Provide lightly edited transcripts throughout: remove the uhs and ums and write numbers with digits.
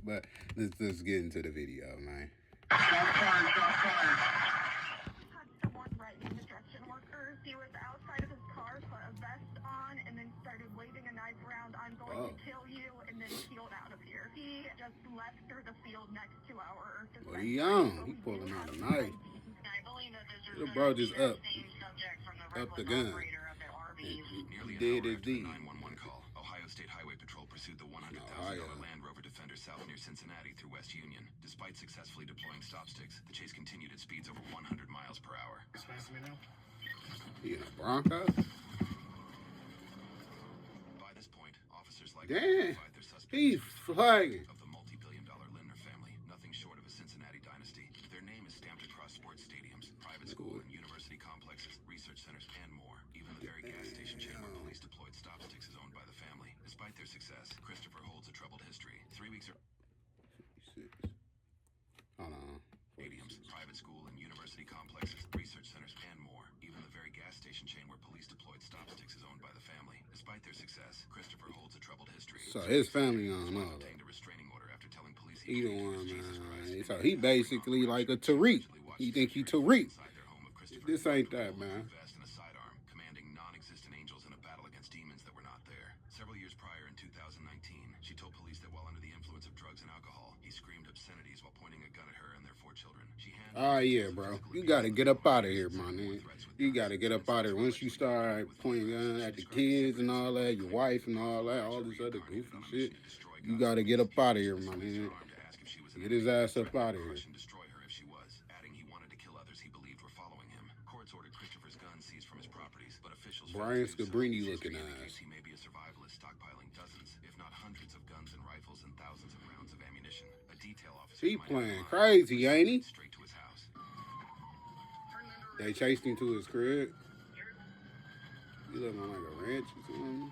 But let's get into the video, man. Had someone right construction workers. He was outside of his car, put a vest on, and then started waving a knife around. I'm going to kill you, and then peeled out of here. He just left through the field next to our dispensary. What he on? He pulling out a knife. I believe that this is The bro just the same subject from the up the reckless gun. operator of the RV. Nearly an Dead hour as after the deed. 911 call, Ohio State Highway Patrol pursued the $100,000 Land Rover Defender south near Cincinnati through West Union. Despite successfully deploying stop sticks, the chase continued at speeds over 100 miles per hour. He in a Bronco? By this point, officers Damn, identified their suspect he's flagging. of the multi-billion-dollar Lindner family, nothing short of a Cincinnati dynasty. Their name is stamped across sports stadiums, private school and university complexes, research centers, and more. Even the very gas station chain where police deployed stop sticks is owned by the family. Despite their success, Christopher holds a troubled history. 3 weeks or 56. Hold on. stadiums, private school and university complexes, research centers, and more. Even the very gas station chain where police deployed stop sticks is owned by the family. Despite their success, Christopher holds a troubled history. So his family on all that. Obtained a restraining order after telling police He the one, Jesus man. Christ. So he basically like a Tariq. He think he Tariq. This ain't that, man. Vest and a sidearm, commanding non-existent angels in a battle against demons that were not there. Several years prior, in 2019, she told police that while under the influence of drugs and alcohol, he screamed obscenities while pointing a gun at her and their 4 children. Oh yeah, bro. You gotta get up out of here, my nigga. You gotta get up out of here. Once you start pointing guns at the kids and all that, your wife and all that, all this other goofy shit, you gotta get up out of here, my nigga. Get his ass up out of here. Destroy her if she was, adding he wanted to kill others he believed were following him. Courts ordered Christopher's gun seized from his properties, but officials Brian Scabrini looking ass. he may be a survivalist stockpiling dozens, if not hundreds of guns and rifles and thousands of rounds of ammunition. A detail officer He playing crazy, ain't he? straight to his house. They chased him to his crib. He living on like a ranch or something.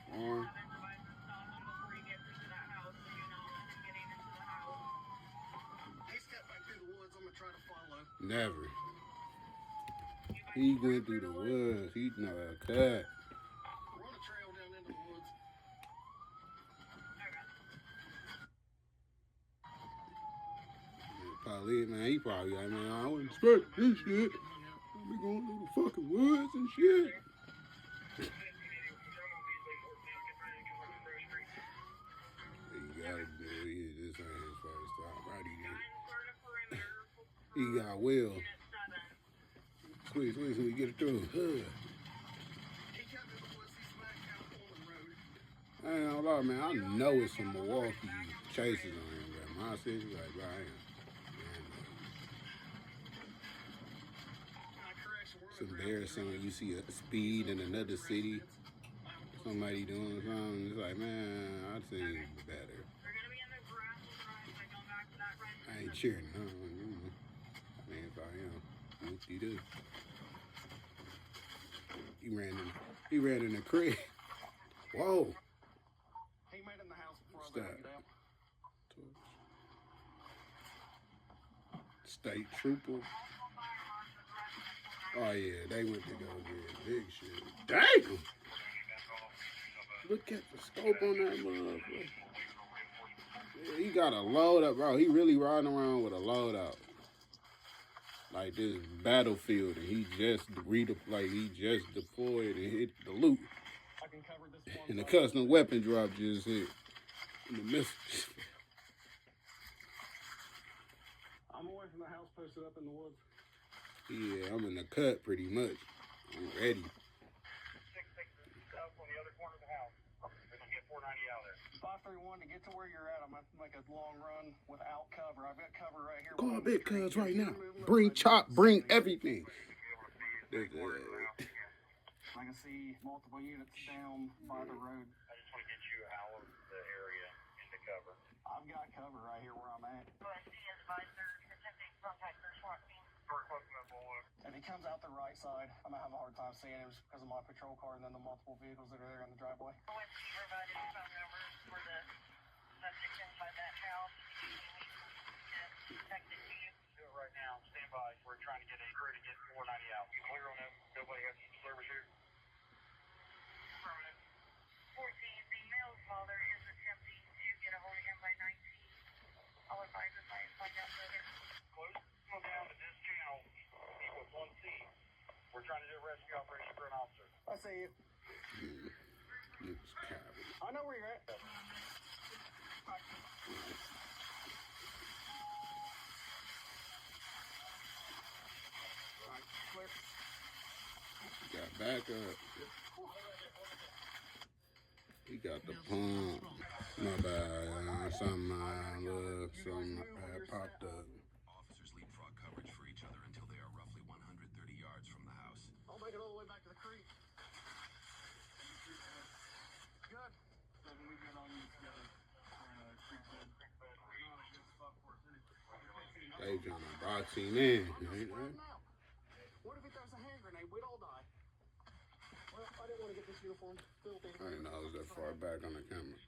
Farm. Never. He went through the woods. He know a cut. Run a trail down into the woods. Police, man, he probably like, man, I wouldn't expect this shit. I'll be going through the fucking woods and shit. You gotta do it. This ain't his first time. Right here. He got will. Squeeze, so we get it through. He got to the woods, he smacked out on the road. I ain't gonna lie, man. I know it's some Milwaukee chases on him, but my city, like, bro, I ain't. It's embarrassing when you see a speed in another city, somebody doing something. It's like, man, I'd say better. I ain't cheering, no. I mean, if I am, whoop-de-doo. He ran in the crib. Whoa. He made it in the house before What's I was that? get out. State trooper. Oh yeah, they went to go get big shit. Damn! Look at the scope on that motherfucker. Yeah, he got a load up, bro. He really riding around with a load out. Like this battlefield, and he just deployed and hit the loot. I can cover this one. And the custom weapon drop just hit in the middle. I'm away from the house, posted up in the woods. Yeah, I'm in the cut pretty much. I'm ready. 6-6 up on the other corner of the house. We can get 490 out of there. 531 to get to where you're at. I'm going to make a long run without cover. I've got cover right here. Call Big Cuz right now. Bring chop, bring everything. I can see multiple units down by the road. I just want to get you out of the area into cover. I've got cover right here where I'm at. If he comes out the right side, I'm going to have a hard time seeing him just because of my patrol car and then the multiple vehicles that are there in the driveway. Do it right now. Stand by. We're trying to get a crew to get 490 out. You clear on them? Nobody has service here? Affirmative. 14, the male's father is attempting to get a hold of him by 19. where you're at. Alright, clear. Got back up. He got the pump. My bad. Something had popped up. Officers leapfrog coverage for each other until they are roughly 130 yards from the house. I'll make it all the way back to the creek. Good. We get on you together. They trying to box him in, ain't they? What if he throws a hand grenade? We'd all die. Well, I didn't want to get this uniform filthy. I didn't know I was that far back on the camera.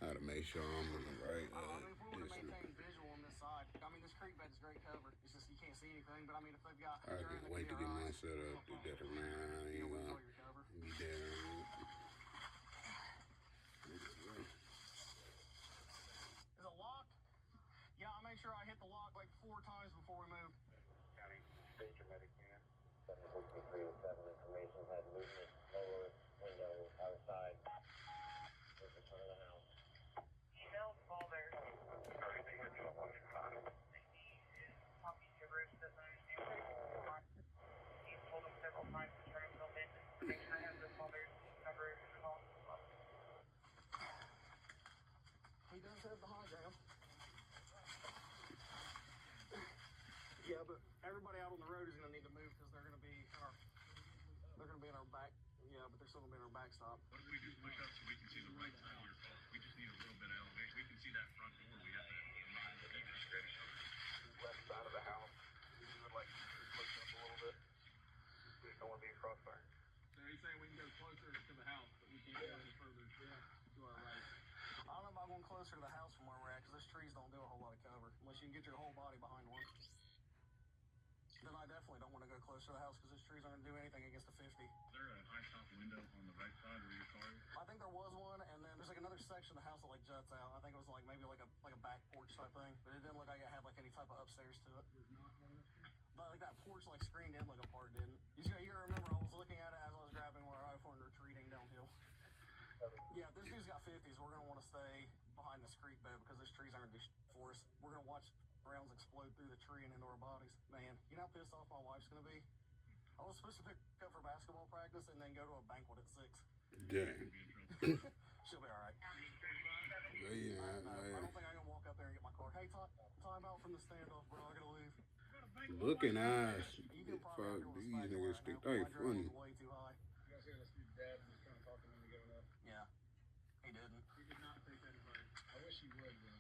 I had to make sure I'm on the right If we want to distance. maintain visual on this side, I mean, this creek bed's great cover. It's just you can't see anything, but I mean, if they've got... I can't wait to get my setup to get around. I ain't gonna be there. Is it locked? Yeah, I made sure I hit the lock like 4 times before we moved. County, state your medic unit. 76307 information had movement lower window outside. This is front of the house. Email, call there. Everything is 115. Copy gibberish, doesn't understand. He's told him several times to turn himself in. Make sure he has this mother's number to call. He does have the high ground. Yeah, but everybody out on the road is going to need to move because they're going to be in our back. Yeah, but they're still going to be in our backstop. What if we do push up so we can see the right side of your car? We just need a little bit of elevation. We can see that front door. We have that even straight up. Left side of the house. We would like to push up a little bit. We don't want to be a crossfire. So he's saying we can go closer to the house, but we can't go any further to our right. I don't know about going closer to the house from where we're at because those trees don't do a whole lot of cover unless you can get your whole body behind one. Then I definitely don't want to go closer to the house because those trees aren't going to do anything against a 50. Is there a high top window on the right side where your car is? I think there was one, and then there's like another section of the house that like juts out. I think it was like maybe like a back porch type thing, but it didn't look like it had like any type of upstairs to it. But like that porch like screened in like a part didn't. You gotta remember I was looking at it as I was grabbing my rifle and retreating downhill. Yeah, if this dude's got 50s, we're gonna want to stay behind this creek bed because those trees aren't gonna do for us. We're gonna watch rounds explode through the tree and into our bodies. Man, you know how pissed off my wife's gonna be? I was supposed to pick up for basketball practice and then go to a banquet at 6. Dang. She'll be alright. Yeah, I don't think I'm gonna walk up there and get my car. Hey, time out from the standoff, bro. I gotta leave. looking ass. You can Fuck, probably these hear niggas right think now. they My drone funny. is way too high. You guys hear this dude's dad just trying to talk to him to get him up? Yeah, he didn't. He did not take that advice. I wish he would, man.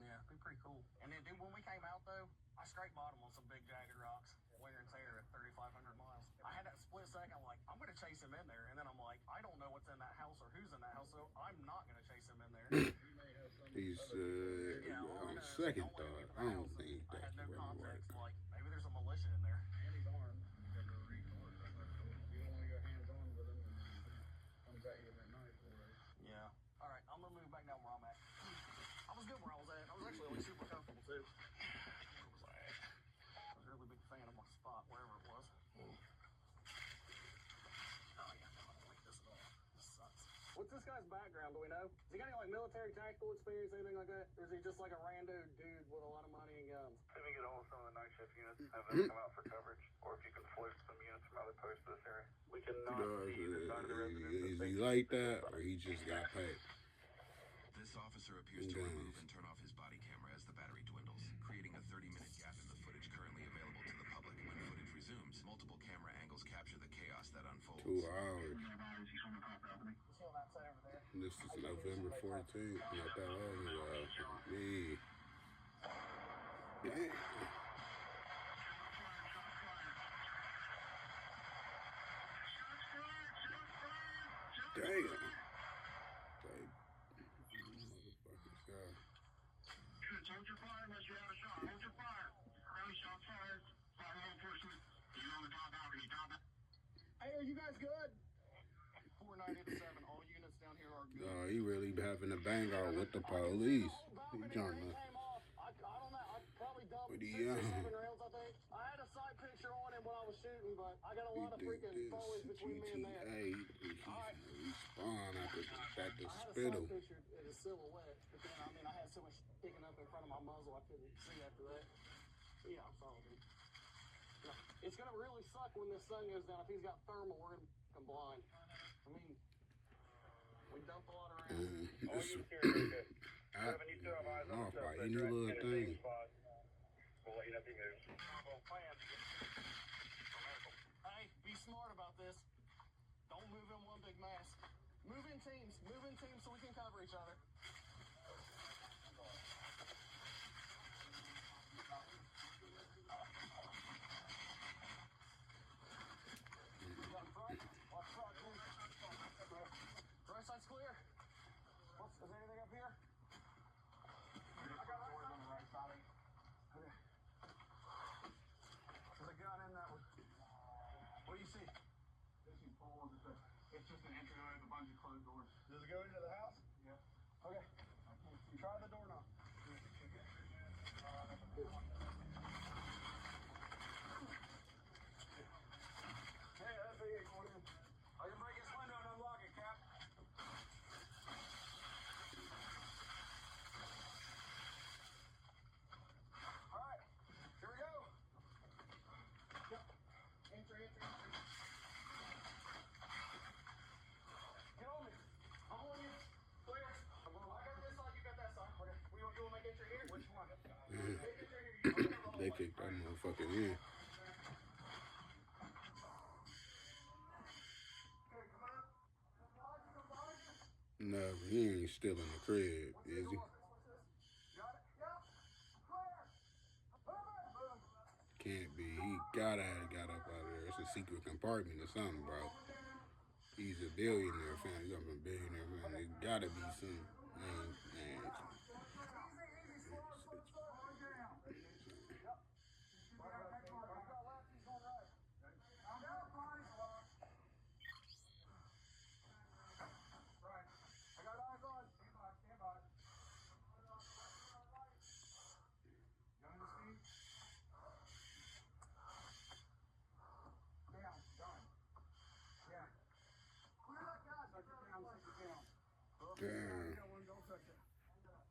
Yeah, it'd be pretty cool. And then, dude, when we came out, though, I scraped bottom on some big jagged rocks, wear and tear at 3,500 miles. I had that split second, I'm like, I'm going to chase him in there. And then I'm like, I don't know what's in that house or who's in that house, so I'm not going to chase him in there. He's, on second thought, I don't think I had that no can really work. context, like, maybe there's a militia in there. And he's armed. He's got no recourse. You don't want to go hands-on with him and he comes at you with that knife already. Yeah. All right, I'm going to move back down where I'm at. I was good where I was at. I was actually like super comfortable, too. Where was I at? I was a really big fan of my spot, wherever it was. Oh, yeah, no, I don't like this at all. This sucks. What's this guy's background? Do we know? Has he got any, like, military tactical experience, anything like that? Or is he just, like, a rando dude with a lot of money and guns? Let me get hold of some of the night shift units, have them come out for coverage, or if you can float some units from other posts to this area. We cannot see the side of the residence. Is he like that, or he just got paid? This officer appears to remove and turn off his body camera as the battery dwindles, creating a 30-minute gap in the footage currently available to the public. When footage resumes, multiple camera angles capture the chaos that unfolds. 2 hours. You see on that side over there? This is November 14th. Not that long ago. Me. Damn. Damn. Like, motherfuckers, God. Hold your fire unless you have a shot. Hold your fire. Early shot fired. Fire law enforcement. You're on the top balcony. Hey, are you guys good? 490 to 7. All units down here are good. He really having a bang out with the police. He trying to. I don't know. I probably dumped What 6 he or on? 7 rounds, I think. I had a sight picture on him when I was was shooting, but I got a lot of He did freaking this foliage between me and that. GTA. He finna respawn at the I had a spittle. side picture as a silhouette, but then, I mean, I had so much sticking up in front of my muzzle, I couldn't see after that. But yeah, I'm sorry, dude. Yeah. It's gonna really suck when this sun goes down. If he's got thermal, we're gonna be fucking blind. I mean, we dumped a lot of rounds. All you here, good. Seven, you still have eyes on off the by suspect, any right? little In the same thing. spot. We'll let you know if he moves. Hey, be smart about this. Don't move in one big mass. Move in teams. Move in teams so we can cover each other. Right side's clear. Is there anything up here? I got doors on the right side. Okay. There's a gun in that one. What do you see? This is full. It's just an entryway with a bunch of closed doors. Does it go into the house? Yeah. Okay. You try the door now. Hey, that's a going in. I can break his window and unlock it, Cap. All right, here we go. Yep. Entry. Get on me. I'm on you. Clear. I got this side, you got that side. Okay. You want to make entry here? Which one? They kicked that motherfucker in. No, he ain't still in the crib, is he? Can't be. He gotta have got up out of there. It's a secret compartment or something, bro. He's a billionaire fan. He's a billionaire fan. It gotta be some. Man. I got eyes on. Stand by. Gun in the seat. Down. Done. Yeah. Clear that gun. Take it down. Damn. Don't touch it. Down.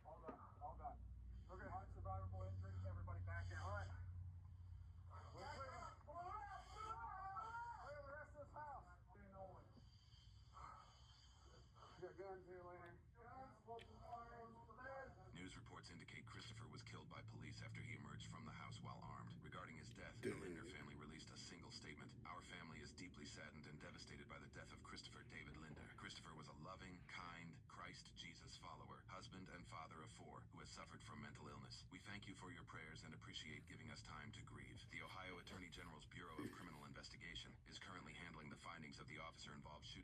All done. Okay. Unsurvivable injury. Everybody back down. All right. We're clear. Clear the rest of this house. No one. You got guns here, Leonard. News reports indicate Christopher was killed by police after he emerged from the house while armed. Regarding his death, the Linder family released a single statement. Our family is deeply saddened and devastated by the death of Christopher David Linder. Christopher was a loving, kind, Christ Jesus follower, husband and father of 4 who has suffered from mental illness. We thank you for your prayers and appreciate giving us time to grieve. The Ohio Attorney General's Bureau of Criminal Investigation is currently handling the findings of the officer-involved shooting.